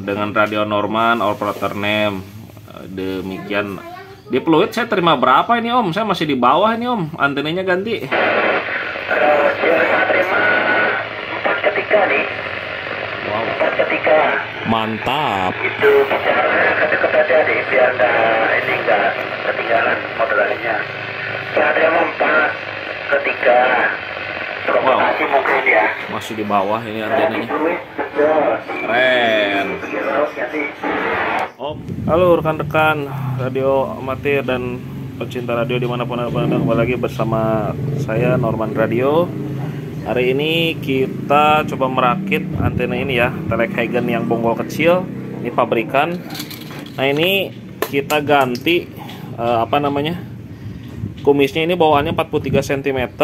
dengan radio Norman operator name. Demikian. Di fluid saya terima berapa ini Om? Saya masih di bawah ini Om. Antenanya ganti. Saya terima 4 ketika nih. Wow. 4 ketika. Mantap. Itu bicara deket-deket aja deh, biar nggak ketinggalan modulasinya. Saya terima 4 ketika. Provokasi mungkin ya. Masih di bawah ini antenanya. Keren. Oh, halo rekan-rekan radio amatir dan pecinta radio dimanapun Anda, kembali lagi bersama saya Norman Radio. Hari ini kita coba merakit antena ini ya, Telehagen yang bonggol kecil. Ini pabrikan. Nah ini kita ganti kumisnya ini bawaannya 43 cm,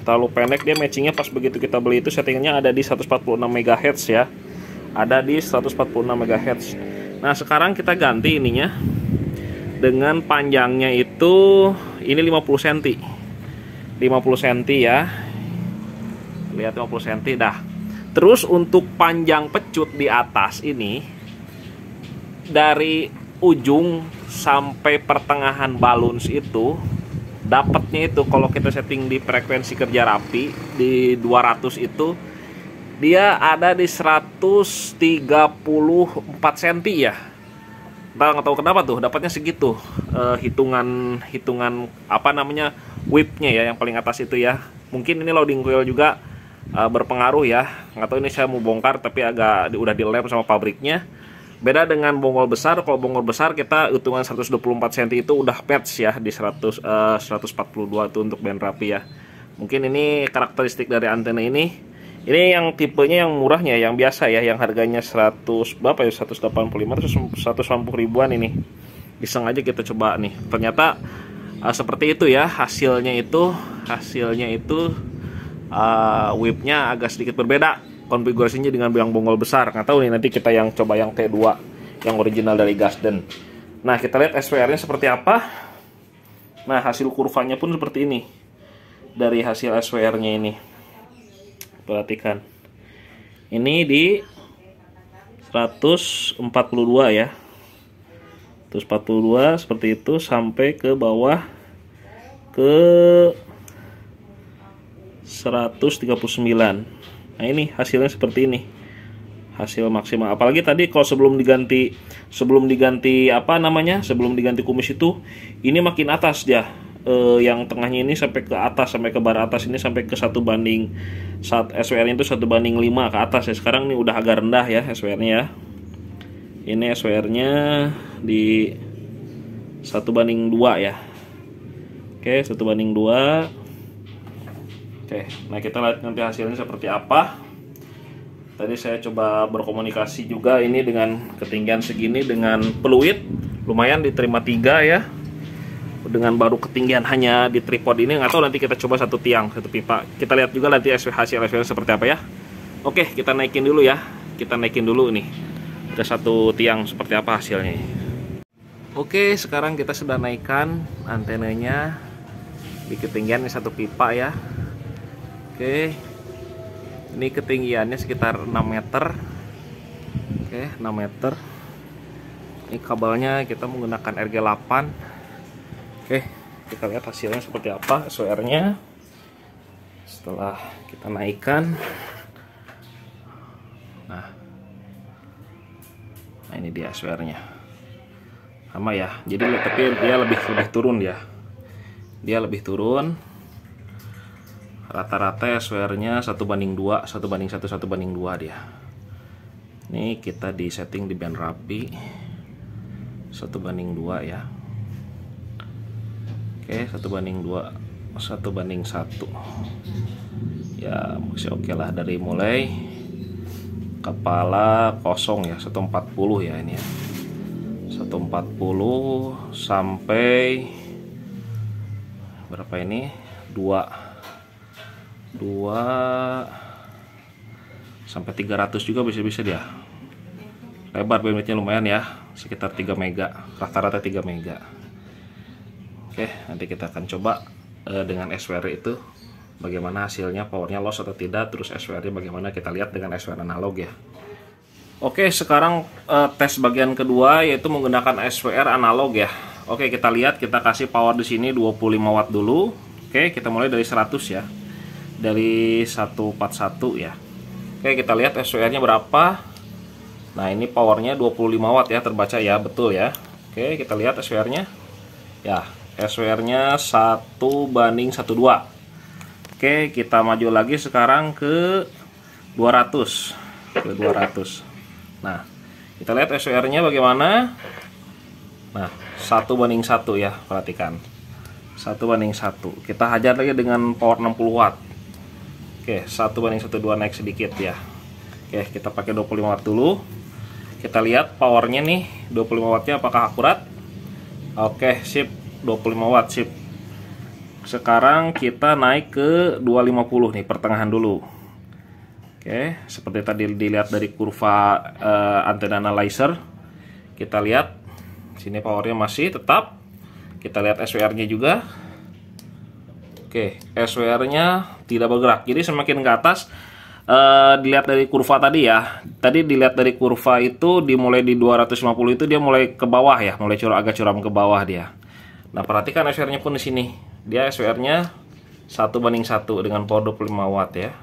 terlalu pendek, dia matchingnya pas begitu kita beli itu settingnya ada di 146 MHz ya, ada di 146 MHz. Nah sekarang kita ganti ininya dengan panjangnya itu ini 50 cm 50 cm ya, lihat 50 cm dah. Terus untuk panjang pecut di atas ini dari ujung sampai pertengahan balons itu dapatnya itu kalau kita setting di frekuensi kerja rapi di 200 itu dia ada di 134 cm ya. Nggak tahu kenapa tuh dapatnya segitu. Hitungan whipnya ya, yang paling atas itu ya. Mungkin ini loading coil juga berpengaruh ya. Nggak tahu, ini saya mau bongkar tapi udah di lem sama pabriknya. Beda dengan bonggol besar. Kalau bonggol besar kita hitungan 124 cm itu udah patch ya di 142 itu untuk band rapi ya. Mungkin ini karakteristik dari antena ini. Ini yang tipenya yang murahnya, yang biasa ya, yang harganya 185 terus 190 ribuan ini. Iseng aja kita coba nih. Ternyata seperti itu ya hasilnya itu whipnya agak sedikit berbeda konfigurasinya dengan yang bonggol besar. Nggak tahu nih, nanti kita yang coba yang T2 yang original dari Gasden. Nah kita lihat SWR nya seperti apa. Nah hasil kurvanya pun seperti ini dari hasil SWR nya ini. Perhatikan ini di 142 ya, 142 seperti itu sampai ke bawah ke 139. Nah ini hasilnya seperti ini, hasil maksimal. Apalagi tadi kalau sebelum diganti kumis itu ini makin atas dia, yang tengahnya ini sampai ke atas, sampai ke bar atas ini sampai ke 1 banding SWR nya itu 1 banding 5 ke atas ya. Sekarang ini udah agak rendah ya SWR nya ya. Ini SWR nya di 1 banding 2 ya. Oke, 1 banding 2. Oke, nah kita lihat nanti hasilnya seperti apa. Tadi saya coba berkomunikasi juga ini dengan ketinggian segini dengan peluit, lumayan diterima 3 ya. Dengan baru ketinggian hanya di tripod ini, nggak tahu nanti kita coba satu tiang, satu pipa. Kita lihat juga nanti hasil seperti apa ya. Oke, kita naikin dulu ya. Kita naikin dulu nih ke satu tiang seperti apa hasilnya. Oke, sekarang kita sudah naikkan antenanya di ketinggian ini 1 pipa ya. Oke, ini ketinggiannya sekitar 6 meter. Oke, 6 meter. Ini kabelnya kita menggunakan RG8. Oke, kita lihat hasilnya seperti apa SWR nya setelah kita naikkan. Nah ini dia SWR nya sama ya, jadi tapi dia lebih turun ya, dia lebih turun. Rata-rata SWR-nya 1 banding 2, 1 banding 1, 1 banding 2 dia. Ini kita di setting di band rapi 1 banding 2 ya. Oke, 1 banding 2, 1 banding 1. Ya, masih oke lah dari mulai kepala kosong ya, 140 ya ini ya. 140 sampai berapa ini? 2 sampai 300 juga bisa dia. Lebar bandwidthnya lumayan ya, sekitar 3 mega, rata-rata 3 mega. Oke, nanti kita akan coba dengan SWR itu bagaimana hasilnya, powernya loss atau tidak, terus SWR nya bagaimana, kita lihat dengan SWR analog ya. Oke, sekarang tes bagian kedua yaitu menggunakan SWR analog ya. Oke, kita lihat, kita kasih power di sini 25 watt dulu. Oke, kita mulai dari 100 ya. Dari 141 ya. Oke, kita lihat SWR-nya berapa. Nah, ini powernya 25 watt ya, terbaca ya, betul ya. Oke, kita lihat SWR-nya. Ya, SWR-nya 1:12. Oke, kita maju lagi sekarang ke 200. Ke 200. Nah, kita lihat SWR-nya bagaimana. Nah, 1:1 ya, perhatikan. 1:1. Kita hajar lagi dengan power 60 watt. Oke, 1:1,2 naik sedikit ya. Oke, kita pakai 25 watt dulu. Kita lihat powernya nih, 25 wattnya apakah akurat. Oke, sip, 25 watt, sip. Sekarang kita naik ke 250 nih, pertengahan dulu. Oke, seperti tadi dilihat dari kurva antena analyzer. Kita lihat sini powernya masih tetap. Kita lihat SWR-nya juga. Oke, SWR-nya tidak bergerak. Jadi semakin ke atas, dilihat dari kurva tadi ya. Tadi dilihat dari kurva itu dimulai di 250 itu dia mulai ke bawah ya, mulai agak curam ke bawah dia. Nah, perhatikan SWR-nya pun di sini. Dia SWR-nya 1:1 dengan power 25 watt ya.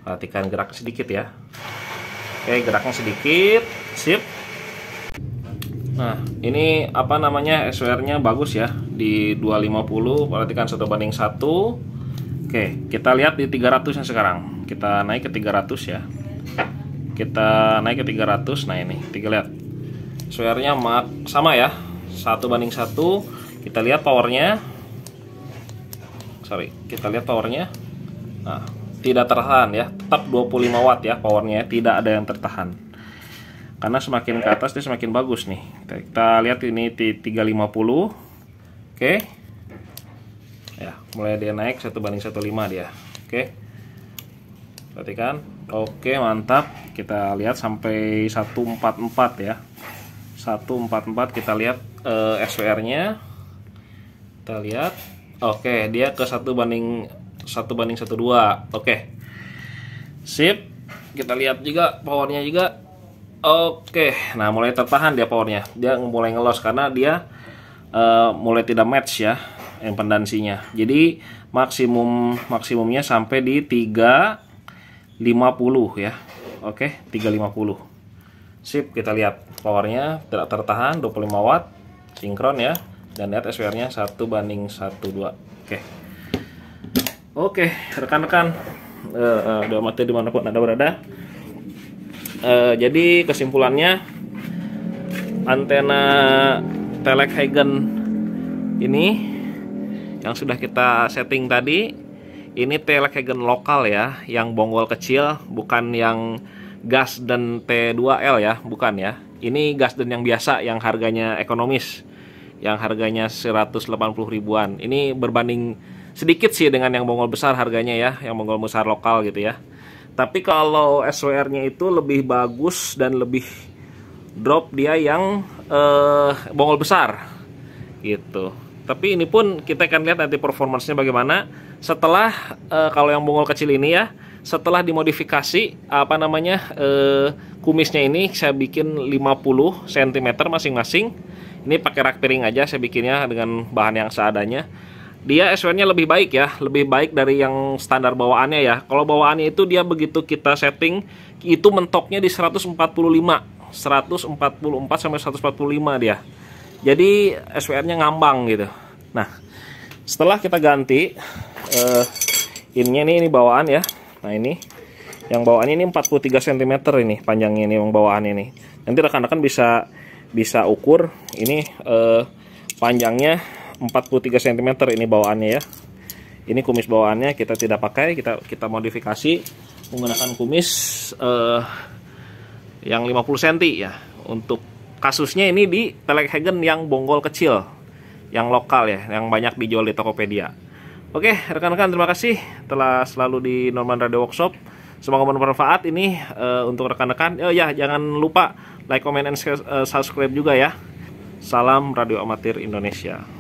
Perhatikan gerak sedikit ya. Oke, geraknya sedikit, sip. Nah, ini apa namanya, SWR-nya bagus ya di 250. Perhatikan 1:1. Oke, kita lihat di 300 sekarang. Kita naik ke 300 ya. Kita naik ke 300. Nah, ini kita lihat SWR-nya sama ya, 1:1. Kita lihat powernya. Kita lihat powernya. Nah, tidak tertahan ya, tetap 25 watt ya powernya, tidak ada yang tertahan. Karena semakin ke atas dia semakin bagus nih. Kita lihat ini di 350. Oke. Ya, mulai dia naik 1:15 dia. Oke. Perhatikan. Oke, mantap. Kita lihat sampai 144 ya. 144 kita lihat SWR-nya. Kita lihat. Oke, dia ke 1:1,2. Oke. Sip. Kita lihat juga powernya juga. Oke. Nah, mulai tertahan dia powernya. Dia mulai ngelos karena dia mulai tidak match ya impedansinya. Jadi maksimumnya sampai di 350 ya. Oke, 350. Sip, kita lihat powernya tidak tertahan 25 watt sinkron ya. Dan lihat SWR-nya 1:12. Oke, rekan-rekan udah mati dimanapun Anda berada. Jadi kesimpulannya, antena Telehagen ini yang sudah kita setting tadi, ini Telehagen lokal ya, yang bonggol kecil, bukan yang gas dan T2L ya, bukan ya. Ini gas dan yang biasa, yang harganya ekonomis, yang harganya 180 ribuan. Ini berbanding sedikit sih dengan yang bonggol besar harganya ya, yang bonggol besar lokal gitu ya. Tapi kalau SWR-nya itu lebih bagus dan lebih drop dia yang bonggol besar gitu. Tapi ini pun kita akan lihat nanti performance-nya bagaimana setelah kalau yang bonggol kecil ini ya, setelah dimodifikasi apa namanya kumisnya ini saya bikin 50 cm masing-masing. Ini pakai rak piring aja saya bikinnya dengan bahan yang seadanya. Dia SWR-nya lebih baik ya, lebih baik dari yang standar bawaannya ya. Kalau bawaannya itu dia begitu kita setting itu mentoknya di 144 sampai 145 dia. Jadi SWR-nya ngambang gitu. Nah, setelah kita ganti ini bawaan ya. Nah, ini yang bawaan ini 43 cm ini panjangnya ini yang bawaan ini. Nanti rekan-rekan bisa ukur ini panjangnya 43 cm ini bawaannya ya. Ini kumis bawaannya kita tidak pakai, kita modifikasi menggunakan kumis yang 50 cm ya. Untuk kasusnya ini di Telehagen yang bonggol kecil, yang lokal ya, yang banyak dijual di Tokopedia. Oke, rekan-rekan terima kasih telah selalu di Norman Radio Workshop. Semoga bermanfaat ini untuk rekan-rekan. Ya, jangan lupa like, comment, and subscribe juga ya. Salam Radio Amatir Indonesia.